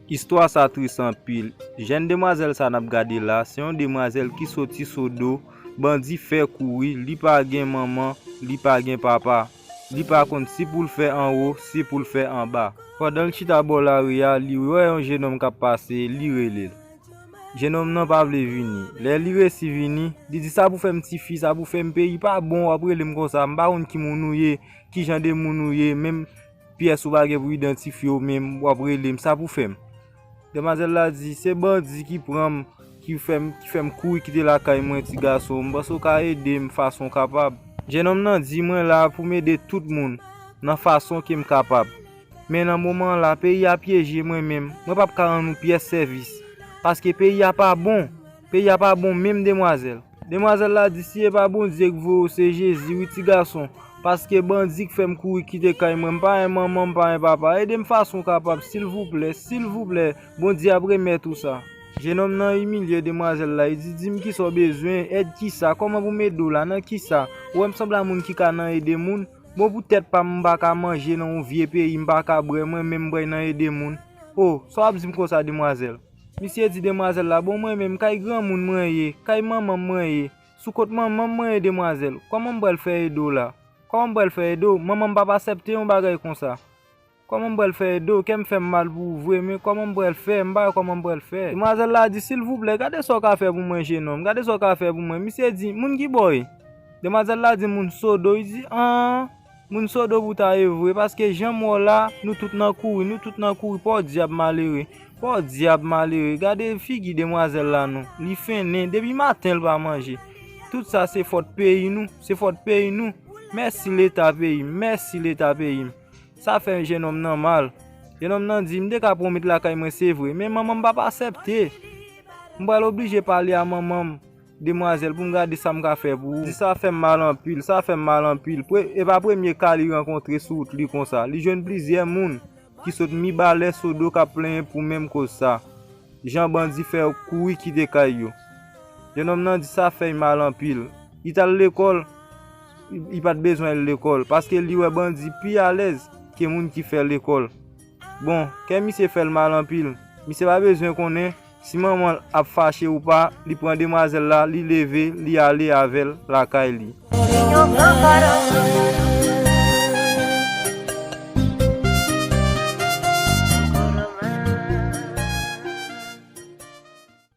Histoire ça triste en pile. Jeune demoiselle ça n'a gardé là, c'est une demoiselle qui sorti sodo, bandi fait courir, li pa gen maman, li pa gen papa. Li pa contre si pour le faire en haut, si pour le faire en bas. Pendant le chita la ria, li wè un jeune homme qui passe, li relèl. Jeune homme nan pa vle vini. Les li resi vini, li dit ça pour faire petit fils, ça pour faire pays pas bon après le comme ça, m'pa on qui mounouye, qui jan de mounouye, même pièce ou bagay pour identifier même ou après le ça pour faire. Demoiselle la dit c'est bandi qui prend qui fait courir quitter la caille moi petit garçon, parce ka aider de façon capable. Jeune homme nan dit moi là pour m'aider tout le monde dans façon qui me capable. Mais dans moment là pays a piégé moi même. Moi pas ka nous pièce service parce que pays a pas bon. Pays a pas bon même demoiselle. Demoiselle la dit si pas bon Dieu que vous c'est Jésus oui petit garçon. Parce que bandi qui fait me courir quitter caille moi pas un maman pas un papa aidez me façon capable s'il vous plaît bon Dieu après mettre tout ça. Jeune homme nan humilié demoiselle là il dit dis-moi qui sont besoin aide qui ça comment vous m'aider là nan qui ça ou me semble moun qui ka nan aider moun bon peut-être pas m'pa ka manger dans un vieux pays m'pa ka boire moi même boire nan aider moun oh ça dit comme ça demoiselle monsieur dit demoiselle là bon moi même kay grand moun moyen kay maman moyen sous côté maman moyen demoiselle comment m'pa le faire aider là comment m'pa le faire aider maman m'pa pas accepter un bagage comme ça. Comment m'pa le faire d'eau qu'elle me fait mal pour ouvrir mais comment m'pa le faire m'pa comment m'pa le faire. Demoiselle là dit s'il vous plaît regardez ça qu'a fait pour moi jeune homme regardez ça qu'a fait pour moi monsieur dit moun qui boy. Demoiselle là dit moun sodo il dit moun sodo pour ta vrai parce que Jean mort là nous tout nan courir pas diable malheureux regardez figi demoiselle là non li fin né depuis matin elle va manger tout ça c'est faute pays nous merci l'état pays ça fait un jeune homme normal. Jeune homme nan dit m'de ka promettre la caille moi c'est vrai mais maman m'a pas accepter. M'pa obligé parler à maman demoiselle pour regarder ça m'ka faire pour. Ça fait mal en pile. Et pas premier cas li rencontrer sur route li comme ça. Li jeune plusieurs moun qui saute mi balai sodo ka plein pour même cause ça. Jean bandi fait courir qui de caillou. Jeune homme nan dit ça fait mal en pile. Il à l'école, il pas besoin de l'école parce que li ouais bandi plus à l'aise que moun qui fait l'école. Bon, quand monsieur fait le mal en pile, monsieur pas besoin qu'on ait si maman a fâché ou pas, il prend demoiselle là, il lever, il aller avec la caille li.